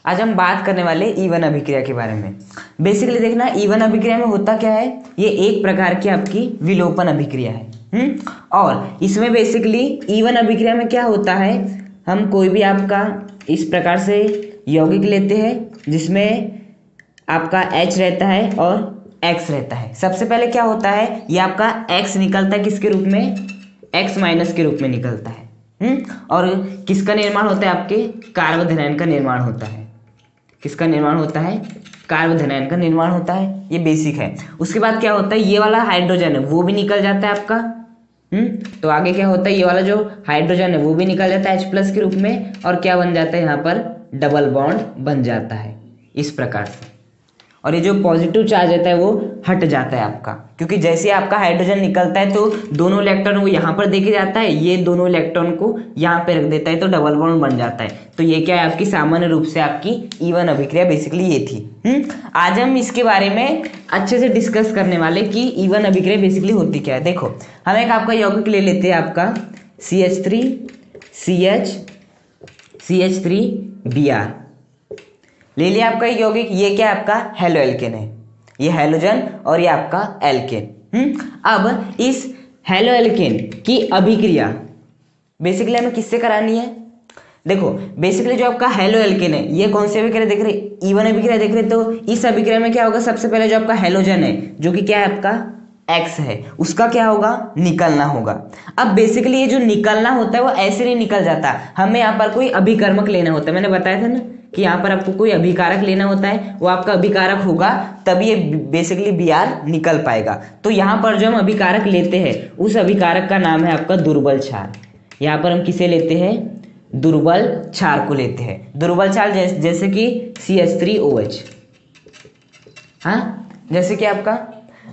आज हम बात करने वाले E1 अभिक्रिया के बारे में। बेसिकली देखना E1 अभिक्रिया में होता क्या है, ये एक प्रकार की आपकी विलोपन अभिक्रिया है। और इसमें बेसिकली E1 अभिक्रिया में क्या होता है, हम कोई भी आपका इस प्रकार से यौगिक लेते हैं जिसमें आपका H रहता है और X रहता है। सबसे पहले क्या होता है, ये आपका X निकलता है किसके रूप में, X माइनस के रूप में निकलता है। और किसका निर्माण होता है, आपके कार्बोधनायन का निर्माण होता है। किसका निर्माण होता है, कार्बोधनायन का निर्माण होता है। ये बेसिक है। उसके बाद क्या होता है, ये वाला हाइड्रोजन है वो भी निकल जाता है आपका। तो आगे क्या होता है, ये वाला जो हाइड्रोजन है वो भी निकल जाता है H+ के रूप में, और क्या बन जाता है, यहाँ पर डबल बॉन्ड बन जाता है इस प्रकार से। और ये जो पॉजिटिव चार्ज रहता है वो हट जाता है आपका, क्योंकि जैसे आपका हाइड्रोजन निकलता है तो दोनों इलेक्ट्रॉन को यहाँ पर देखे जाता है, ये दोनों इलेक्ट्रॉन को यहाँ पे रख देता है तो डबल बॉन्ड बन जाता है। तो ये क्या है, आपकी सामान्य रूप से आपकी E1 अभिक्रिया बेसिकली ये थी। आज हम इसके बारे में अच्छे से डिस्कस करने वाले कि E1 अभिक्रिया बेसिकली होती क्या है। देखो, हम एक आपका यौगिक ले लेते हैं आपका CH3 CH3Br ले लिया आपका यौगिक। ये क्या आपका हेलो एल्केन है, ये हेलोजन और ये आपका एल्केन। अब इस हेलो एल्केन की अभिक्रिया बेसिकली हमें किससे करानी है। देखो, बेसिकली जो आपका हेलो एल्केन है ये कौन सी अभिक्रिया देख रहे, E1 अभिक्रिया देख रहे। तो इस अभिक्रिया में क्या होगा, सबसे पहले जो आपका हेलोजन है जो कि क्या है आपका X है, उसका क्या होगा, निकलना होगा। अब बेसिकली ये जो निकलना होता है वो ऐसे नहीं निकल जाता, हमें यहाँ पर कोई अभिकर्मक लेना होता है। मैंने बताया था ना कि यहाँ पर आपको कोई अभिकारक लेना होता है, वो आपका अभिकारक होगा तभी ये बेसिकली Br निकल पाएगा। तो यहाँ पर जो हम अभिकारक लेते हैं उस अभिकारक का नाम है आपका दुर्बल क्षार। यहाँ पर हम किसे लेते हैं, दुर्बल क्षार को लेते हैं। दुर्बल क्षार जैसे कि CH3OH। हाँ, जैसे कि आपका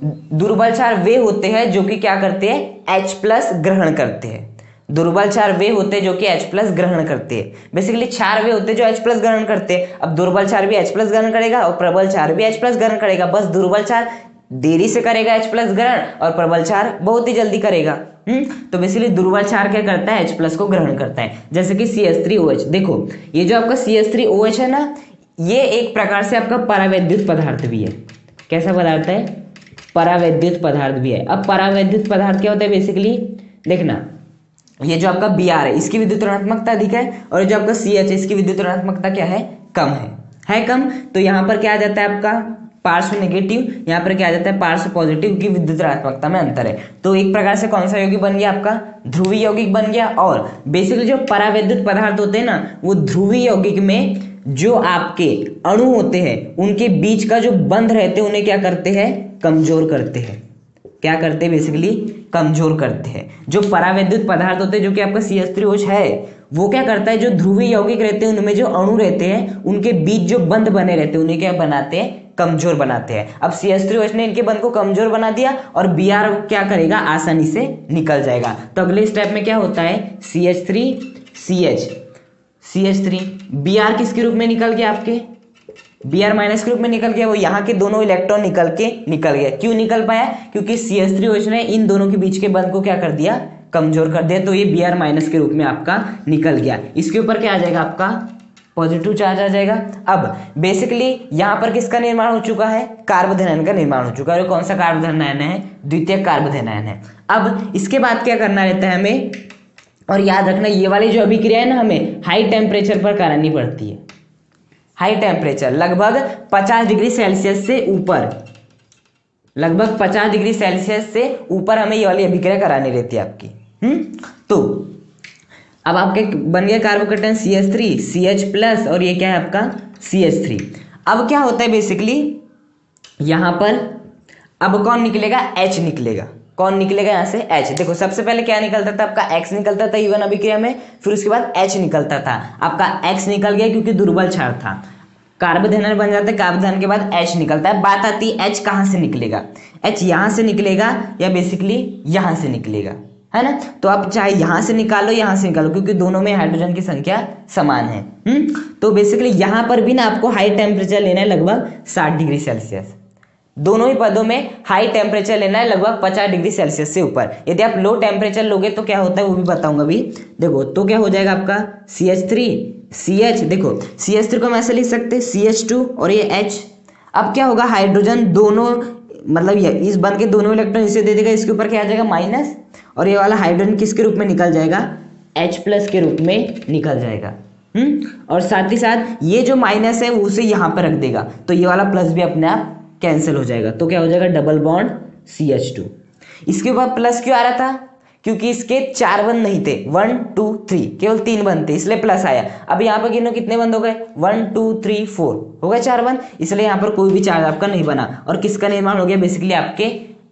दुर्बल क्षार वे होते हैं जो कि क्या करते हैं, H+ ग्रहण करते हैं। दुर्बल क्षार वे होते हैं जो कि H+ ग्रहण करते हैं। बेसिकली क्षार वे होते हैं जो H+ ग्रहण करते हैं। अब दुर्बल क्षार भी H+ ग्रहण करेगा और प्रबल क्षार भी H+ ग्रहण करेगा। बस दुर्बल क्षार देरी से करेगा H+ ग्रहण और प्रबल क्षार बहुत ही जल्दी करेगा। तो बेसिकली दुर्बल क्षार क्या करता है, H+ को ग्रहण करता है। जैसे कि CH3OH। देखो, ये जो आपका CH3OH है ना, ये एक प्रकार से आपका परावैद्युत पदार्थ भी है। कैसा पदार्थ है, परावैद्युत पदार्थ भी है। अब परावैद्युत पदार्थ क्या होता है, बेसिकली देखना, ये जो आपका Br है इसकी विद्युत ऋणात्मकता अधिक है और जो आपका CH है इसकी विद्युत ऋणात्मकता क्या है, कम है कम। तो यहाँ पर क्या आ जाता है आपका पार्श्व नेगेटिव, यहाँ पर क्या आ जाता है पार्श्व पॉजिटिव की विद्युत ऋणात्मकता में अंतर है। तो एक प्रकार से कौन सा यौगिक बन गया, आपका ध्रुवीय यौगिक बन गया। और बेसिकली जो परावैद्युत पदार्थ होते हैं ना, वो ध्रुवीय यौगिक में जो आपके अणु होते हैं उनके बीच का जो बंध रहते हैं उन्हें क्या करते हैं, कमजोर करते हैं। क्या करते हैं, बेसिकली कमजोर करते हैं। जो परावैद्युत पदार्थ होते हैं जो कि आपका CH3OH है, वो क्या करता है, जो ध्रुवीय यौगिक रहते हैं उनमें जो अणु रहते हैं उनके बीच जो बंध बने रहते हैं उन्हें क्या बनाते हैं, कमजोर बनाते हैं। अब CH3OH ने इनके बंध को कमजोर बना दिया और Br क्या करेगा, आसानी से निकल जाएगा। तो अगले स्टेप में क्या होता है, CH3 Br किसके रूप में निकल गया, आपके Br- के रूप में निकल गया। वो यहाँ के दोनों इलेक्ट्रॉन निकल गया। क्यों निकल पाया, क्योंकि CH3OH ने इन दोनों के बीच के बंध को क्या कर दिया, कमजोर कर दिया। तो ये Br- के रूप में आपका निकल गया। इसके ऊपर क्या आ जाएगा, आपका पॉजिटिव चार्ज आ जाएगा। अब बेसिकली यहाँ पर किसका निर्माण हो चुका है, कार्बोधनायन का निर्माण हो चुका है। कौन सा कार्बोधनायन है, द्वितीयक कार्बोधनायन है। अब इसके बाद क्या करना रहता है हमें, और याद रखना ये वाली जो अभिक्रिया है ना, हमें हाई टेम्परेचर पर करानी पड़ती है। हाई टेम्परेचर लगभग 50 डिग्री सेल्सियस से ऊपर, लगभग 50 डिग्री सेल्सियस से ऊपर हमें ये वाली अभिक्रिया करानी रहती है आपकी। तो अब आपके बन गया कार्बोकेटन CH3 CH+ और ये क्या है आपका CH3। अब क्या होता है, बेसिकली यहां पर अब कौन निकलेगा, H निकलेगा। कौन निकलेगा यहाँ से, H। देखो, सबसे पहले क्या निकलता था, आपका X निकलता था E1 अभिक्रिया में, फिर उसके बाद H निकलता था। आपका X निकल गया क्योंकि दुर्बल क्षार था, कार्बोधनायन बन जाता है। कार्बोधनायन के बाद H निकलता है। बात आती है H कहाँ से निकलेगा, H यहाँ से निकलेगा या बेसिकली यहाँ से निकलेगा, है ना। तो आप चाहे यहाँ से निकालो यहाँ से निकालो, क्योंकि दोनों में हाइड्रोजन की संख्या समान है। तो बेसिकली यहाँ पर भी ना आपको हाई टेम्परेचर लेना है, लगभग 60 डिग्री सेल्सियस। दोनों ही पदों में हाई टेम्परेचर लेना है, लगभग 50 डिग्री सेल्सियस से ऊपर। यदि आप लो टेम्परेचर लोगे तो क्या होता है वो भी बताऊंगा अभी। देखो, तो क्या हो जाएगा आपका CH3 CH, देखो CH3 को हम ऐसे लिख सकते हैं CH2 और ये H। अब क्या होगा, हाइड्रोजन दोनों मतलब ये इस बंध के दोनों इलेक्ट्रॉन इसे दे देगा, इसके ऊपर क्या आ जाएगा माइनस, और ये वाला हाइड्रोजन किसके रूप में निकल जाएगा, H+ के रूप में निकल जाएगा। और साथ ही साथ ये जो माइनस है वो उसे यहाँ पर रख देगा, तो ये वाला प्लस भी अपने आप कैंसिल हो जाएगा, तो क्या हो जाएगा डबल बॉन्ड CH2। इसके बाद प्लस क्यों आ रहा था, क्योंकि इसके 4 बंध नहीं थे, 1 2 3 केवल 3 बंध थे, इसलिए प्लस आया। अब यहाँ पर गिनो कितने बंध हो गए, 1 2 3 4 हो गए 4 बंध, इसलिए यहाँ पर कोई भी चार्ज आपका नहीं बना। और किसका निर्माण हो गया, बेसिकली आपके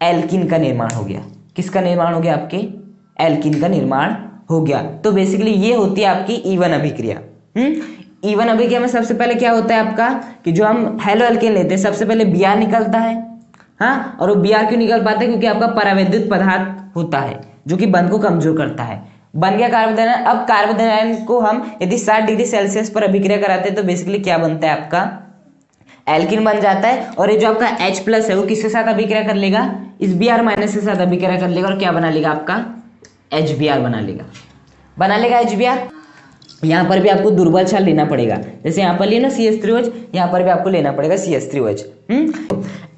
एल्किन का निर्माण हो गया। किसका निर्माण हो गया, आपके एल्किन का निर्माण हो गया। तो बेसिकली ये होती है आपकी E1 अभिक्रिया। E1 अभिक्रिया में सबसे पहले क्या होता है आपका, कि जो हम हेलो एल्केन लेते हैं सबसे पहले Br निकलता है। हाँ, और वो Br क्यों निकल पाता है, क्योंकि आपका परावैद्युत पदार्थ होता है जो कि बंध को कमजोर करता है। बन गया कार्बोदन। अब कार्बोदन को हम यदि 60 डिग्री सेल्सियस पर अभिक्रिया कराते हैं तो बेसिकली क्या बनता है, आपका एल्किन बन जाता है। और ये जो आपका H+ है वो किसके साथ अभिक्रिया कर लेगा, इस Br- के साथ अभिक्रिया कर लेगा और क्या बना लेगा, आपका HBr बना लेगा HBr। यहाँ पर भी आपको दुर्बल क्षार लेना पड़ेगा, जैसे यहाँ पर लिया ना CH3OH, यहाँ पर भी आपको लेना पड़ेगा CH3OH।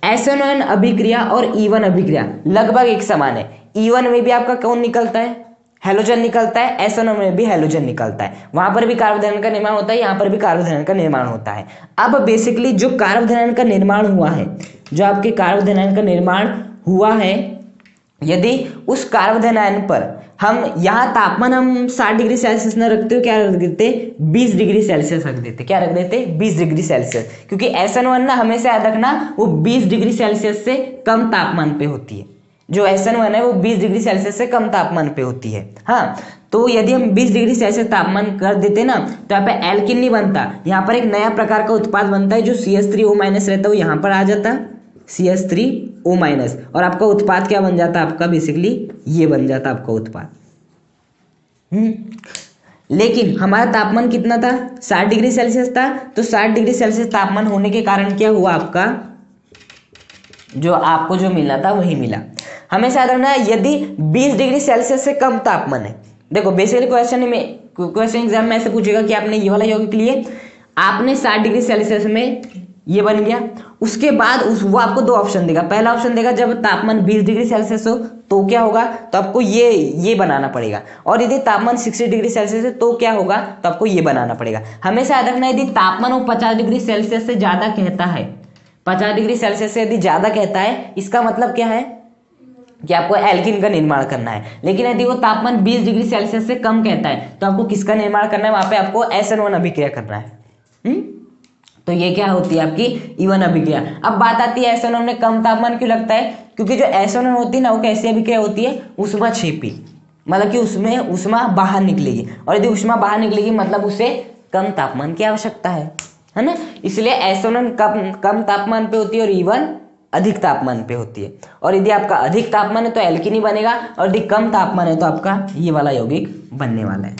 SN1 अभिक्रिया और E1 अभिक्रिया लगभग एक समान है। E1 में भी आपका कौन निकलता है, हेलोजन निकलता है, SN1 में भी हेलोजन निकलता है। वहां पर भी कार्बोधन का निर्माण होता है, यहाँ पर भी कार्बोधन का निर्माण होता है। अब बेसिकली जो कार्बोधन का निर्माण हुआ है, जो आपके कार्बोधन का निर्माण हुआ है, यदि उस कार्बोधन पर हम यहाँ तापमान हम 60 डिग्री सेल्सियस न रखते हो, क्या रख देते, 20 डिग्री सेल्सियस रख देते। क्या रख देते, 20 डिग्री सेल्सियस, क्योंकि SN1 ना हमेशा याद रखना वो 20 डिग्री सेल्सियस से कम तापमान पे होती है। जो SN1 है वो 20 डिग्री सेल्सियस से कम तापमान पे होती है। हाँ, तो यदि हम 20 डिग्री सेल्सियस तापमान कर देते ना, तो यहाँ पे एल्किन नहीं बनता, यहाँ पर एक नया प्रकार का उत्पाद बनता है जो CH3O- रहता है, वो यहाँ पर आ जाता CH3O-, और आपका उत्पाद क्या बन जाता है, आपका बेसिकली ये बन जाता आपका उत्पाद। लेकिन हमारा तापमान कितना था, 60 डिग्री सेल्सियस था। तो 60 डिग्री सेल्सियस तापमान होने के कारण क्या हुआ, आपका जो आपको जो मिला था वही मिला। हमेशा याद रखना, यदि 20 डिग्री सेल्सियस से कम तापमान है, देखो बेसिकली क्वेश्चन एग्जाम में ऐसे पूछेगा कि आपने ये वाला यौगिक लिए, आपने 60 डिग्री सेल्सियस में ये बन गया, उसके बाद वो आपको 2 ऑप्शन देगा। पहला ऑप्शन देगा जब तापमान 20 डिग्री सेल्सियस हो तो क्या होगा, तो आपको ये बनाना पड़ेगा, और यदि तापमान 60 डिग्री सेल्सियस है तो क्या होगा, तो आपको ये बनाना पड़ेगा। हमेशा याद रखना, यदि तापमान वो 50 डिग्री सेल्सियस से ज्यादा कहता है, 50 डिग्री सेल्सियस से यदि ज्यादा कहता है, इसका मतलब क्या है कि आपको एल्किन का निर्माण करना है। लेकिन यदि वो तापमान 20 डिग्री सेल्सियस से कम कहता है तो आपको किसका निर्माण करना है, वहां पे आपको SN1 अभिक्रिया करना है। तो ये क्या होती है आपकी E1 अभिक्रिया। अब बात आती है SN1 में कम तापमान क्यों लगता है, क्योंकि जो SN1 होती है ना वो कैसी अभिक्रिया होती है, ऊष्माक्षेपी, मतलब कि उसमें ऊष्मा बाहर निकलेगी, और यदि ऊष्मा बाहर निकलेगी मतलब उसे कम तापमान की आवश्यकता है ना। इसलिए SN1 कम तापमान पे होती है और E1 अधिक तापमान पे होती है। और यदि आपका अधिक तापमान है तो एल्किन ही बनेगा, और यदि कम तापमान है तो आपका ये वाला यौगिक बनने वाला है।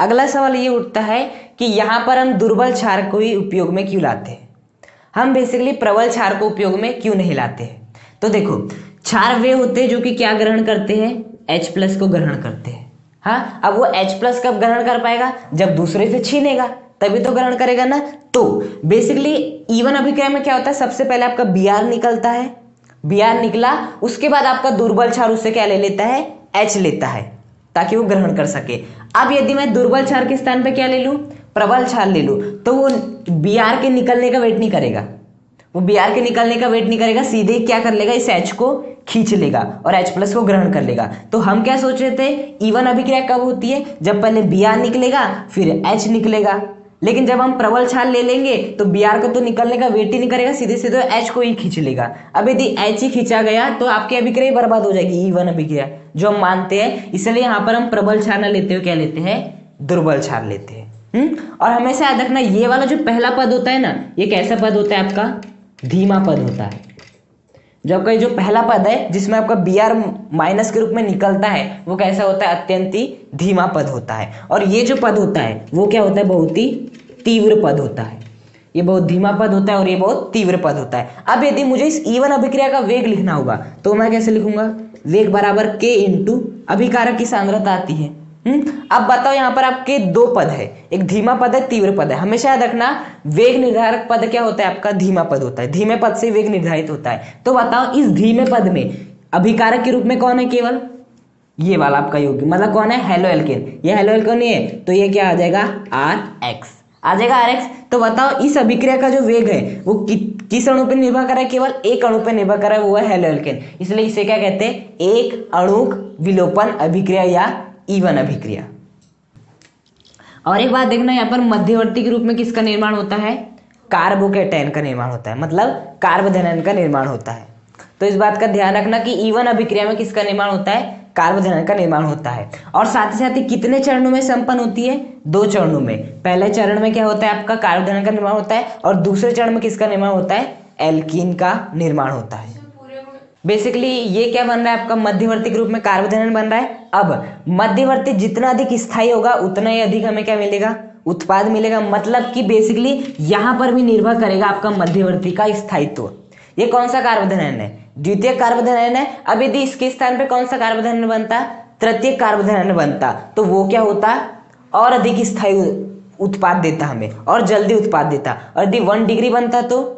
अगला सवाल ये उठता है कि यहाँ पर हम दुर्बल क्षार को ही उपयोग में क्यों लाते हैं, हम बेसिकली प्रबल क्षार को उपयोग में क्यों नहीं लाते हैं। तो देखो, क्षार वे होते हैं जो कि क्या ग्रहण करते हैं, H+ को ग्रहण करते हैं। हाँ, अब वो H+ कब ग्रहण कर पाएगा, जब दूसरे से छीनेगा तभी तो ग्रहण करेगा ना। तो बेसिकली E1 अभिक्रिया में क्या होता है, सबसे पहले आपका Br निकलता है, Br निकला, उसके बाद आपका दुर्बल क्षार उससे क्या ले लेता है, H लेता है, ताकि वो ग्रहण कर सके। अब यदि मैं दुर्बल क्षार के स्थान पे क्या ले लूं, प्रबल क्षार ले लूं, तो वो Br के निकलने का वेट नहीं करेगा, वो Br के निकलने का वेट नहीं करेगा, सीधे क्या कर लेगा, इस H को खींच लेगा और H+ को ग्रहण कर लेगा। तो हम क्या सोच रहे थे, E1 अभिक्रिया कब होती है, जब पहले Br निकलेगा फिर H निकलेगा। लेकिन जब हम प्रबल क्षार ले लेंगे तो Br को तो निकलने का वेट ही नहीं करेगा, सीधे सीधे H को ही खींच लेगा। अब यदि H ही खींचा गया तो आपकी अभिक्रिया बर्बाद हो जाएगी, E1 अभिक्रिया जो हम मानते हैं। इसलिए यहाँ पर हम प्रबल क्षार न लेते हुए क्या लेते हैं, दुर्बल क्षार लेते हैं। और हमेशा याद रखना, ये वाला जो पहला पद होता है ना, ये कैसा पद होता है, आपका धीमा पद होता है। जो आपका जो पहला पद है जिसमें आपका Br- के रूप में निकलता है, वो कैसा होता है, अत्यंत ही धीमा पद होता है। और ये जो पद होता है वो क्या होता है, बहुत ही तीव्र पद होता है। ये बहुत धीमा पद होता है और ये बहुत तीव्र पद होता है। अब यदि मुझे इस E1 अभिक्रिया का वेग लिखना होगा तो मैं कैसे लिखूंगा, वेग बराबर K × अभिकारक की सांद्रता आती है, अब बताओ यहाँ पर आपके दो पद है, एक धीमा पद है, तीव्र पद है। हमेशा याद रखना वेग निर्धारक पद क्या होता है आपका, धीमा पद होता है। धीमे पद से वेग निर्धारित होता है। तो बताओ इस धीमे पद में अभिकारक के रूप में कौन है, केवल ये वाला आपका यौगिक, मतलब कौन है, हेलो एल्केन। ये हेलो एल्केन नहीं है तो ये क्या आ जाएगा, RX आ जाएगा, RX। तो बताओ इस अभिक्रिया का जो वेग है वो किस अणु पर निर्भर कर रहा है, केवल एक अणु पर निर्भर कर रहा है, वो है हेलो एल्केन। इसलिए इसे क्या कहते हैं, एक अणुक विलोपन अभिक्रिया या E1 अभिक्रिया। और एक बात देखना, यहाँ पर मध्यवर्ती के रूप में किसका निर्माण होता है, कार्बोकेटायन का निर्माण होता है, मतलब कार्बोधनायन का निर्माण होता है। तो इस बात का ध्यान रखना कि E1 अभिक्रिया में किसका निर्माण होता है, कार्बोधनायन का निर्माण होता है। और साथ ही कितने चरणों में संपन्न होती है, 2 चरणों में। पहले चरण में क्या होता है आपका, कार्बोधनायन का निर्माण होता है, और दूसरे चरण में किसका निर्माण होता है, एल्कीन का निर्माण होता है। बेसिकली ये क्या बन रहा है आपका, मध्यवर्ती के रूप में कार्बोधनायन बन रहा है। अब मध्यवर्ती जितना अधिक स्थायी होगा उतना ही अधिक हमें क्या मिलेगा, उत्पाद मिलेगा। मतलब कि बेसिकली यहाँ पर भी निर्भर करेगा आपका मध्यवर्ती का स्थायित्व। ये कौन सा कार्बोधनायन है, द्वितीय कार्बोधनायन है। अब यदि इसके स्थान पे कौन सा कार्बोधनायन बनता, तृतीय कार्बोधनायन बनता, तो वो क्या होता, और अधिक स्थायी उत्पाद देता हमें, और जल्दी उत्पाद देता। और यदि 1 डिग्री बनता तो,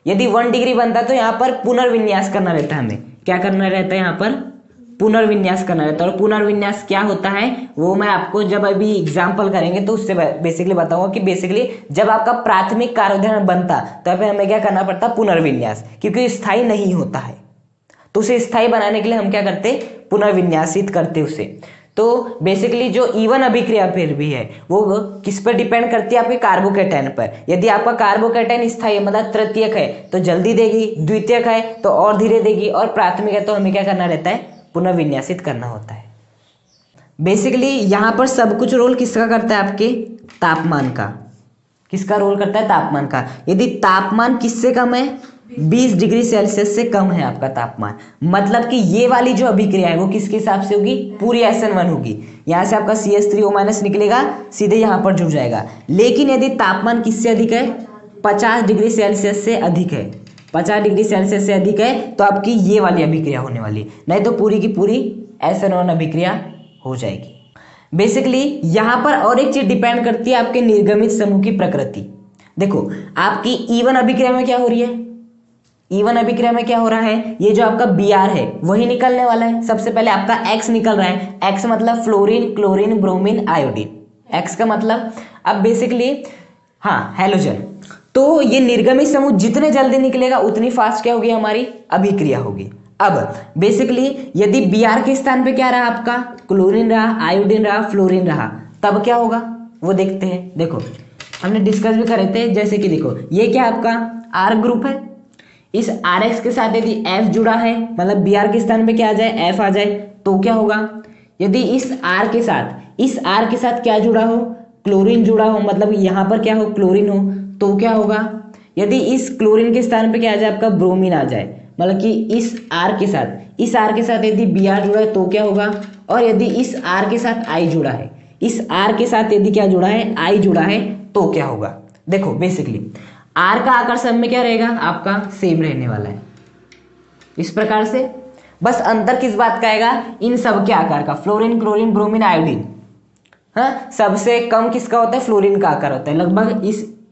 यदि 1 डिग्री बनता तो यहाँ पर पुनर्विन्यास करना रहता है, हमें क्या करना रहता है, यहाँ पर पुनर्विन्यास करना रहता है। और पुनर्विन्यास क्या होता है वो मैं आपको जब अभी एग्जाम्पल करेंगे तो उससे बेसिकली बताऊंगा कि बेसिकली जब आपका प्राथमिक कार्बोधनायन बनता तो फिर हमें क्या करना पड़ता, पुनर्विन्यास, क्योंकि स्थायी नहीं होता है। तो उसे स्थायी बनाने के लिए हम क्या करते, पुनर्विन्यासित करते उसे। तो बेसिकली जो E1 अभिक्रिया फिर भी है वो किस पर डिपेंड करती है, आपके कार्बोकेटायन पर। यदि आपका कार्बोकेटायन स्थायी मतलब तृतीयक है तो जल्दी देगी, द्वितीयक है तो और धीरे देगी, और प्राथमिक है तो हमें क्या करना रहता है, पुनर्विन्यासित करना होता है। बेसिकली यहाँ पर सब कुछ रोल किसका करता है, आपके तापमान का। किसका रोल करता है, तापमान का। यदि तापमान किससे कम है, 20 डिग्री सेल्सियस से कम है आपका तापमान, मतलब कि ये वाली जो अभिक्रिया है वो किसके हिसाब से होगी, पूरी SN1 होगी। यहाँ से आपका CH3O- निकलेगा, सीधे यहाँ पर जुड़ जाएगा। लेकिन यदि तापमान किससे अधिक है, 50 डिग्री सेल्सियस से अधिक है, 50 डिग्री सेल्सियस से अधिक है, तो आपकी ये वाली अभिक्रिया होने वाली, नहीं तो पूरी की पूरी SN1 अभिक्रिया हो जाएगी। बेसिकली यहाँ पर और एक चीज डिपेंड करती है आपके निर्गमित समूह की प्रकृति। देखो आपकी E1 अभिक्रिया में क्या हो रही है, E1 अभिक्रिया में क्या हो रहा है, ये जो आपका Br है वही निकलने वाला है। सबसे पहले आपका X निकल रहा है, X मतलब fluorine, chlorine, bromine, iodine, X का मतलब अब बेसिकली हाँ हैलोजन। तो ये निर्गमित समूह जितने जल्दी निकलेगा उतनी फास्ट क्या होगी, हमारी अभिक्रिया होगी। अब बेसिकली यदि Br के स्थान पे क्या रहा आपका, क्लोरीन रहा, आयोडीन रहा, फ्लोरीन रहा, तब क्या होगा वो देखते हैं। देखो हमने डिस्कस भी करे थे, जैसे कि देखो ये क्या आपका R ग्रुप है, इस RX के साथ यदि F जुड़ा है, मतलब Br के स्थान पे क्या आ जाए, F आ जाए, तो क्या होगा। यदि इस R के साथ क्या जुड़ा हो, क्लोरीन जुड़ा हो, मतलब यहाँ पर क्या हो, क्लोरीन हो, तो क्या होगा। यदि इस क्लोरीन के स्थान पे क्या आ जाए, आपका ब्रोमीन आ जाए, मतलब कि इस R के साथ यदि Br जुड़ा है तो क्या होगा। और यदि इस R के साथ I जुड़ा है, इस R के साथ यदि क्या जुड़ा है, I जुड़ा है, तो क्या होगा। देखो बेसिकली R का आकार सब में क्या रहेगा, आपका सेम रहने वाला है इस प्रकार से। बस अंतर किस बात का आएगा, इन सब के आकार का, फ्लोरीन, क्लोरीन, ब्रोमीन, आयोडीन। हाँ, सबसे कम किसका होता है, फ्लोरीन का आकार होता है, लगभग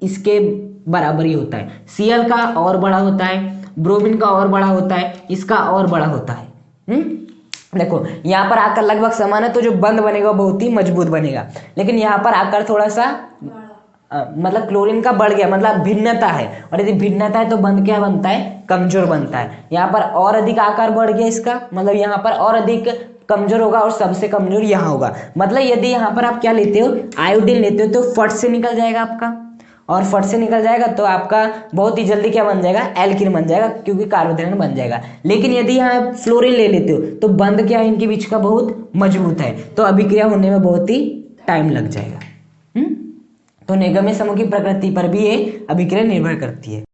इसके बराबर ही होता है। Cl का और बड़ा होता है, ब्रोमीन का और बड़ा होता है, इसका और बड़ा होता है। देखो यहाँ पर आकार लगभग समान है, तो जो बंध बनेगा बहुत ही मजबूत बनेगा। लेकिन यहाँ पर आकार थोड़ा सा मतलब क्लोरीन का बढ़ गया, मतलब भिन्नता है, और यदि भिन्नता है तो बंध क्या बनता है, कमजोर बनता है। यहाँ पर और अधिक आकार बढ़ गया इसका, मतलब यहाँ पर और अधिक कमजोर होगा, और सबसे कमजोर यहाँ होगा। मतलब यदि यहाँ पर आप क्या लेते हो, आयोडीन लेते हो, तो फट से निकल जाएगा आपका, और फट से निकल जाएगा तो आपका बहुत ही जल्दी क्या बन जाएगा, एल्कीन बन जाएगा, क्योंकि कार्बोधनायन बन जाएगा। लेकिन यदि यहाँ फ्लोरीन ले लेते हो तो बंध क्या है, इनके बीच का बहुत मजबूत है, तो अभिक्रिया होने में बहुत ही टाइम लग जाएगा। तो निर्गमित समूह की प्रकृति पर भी ये अभिक्रिया निर्भर करती है।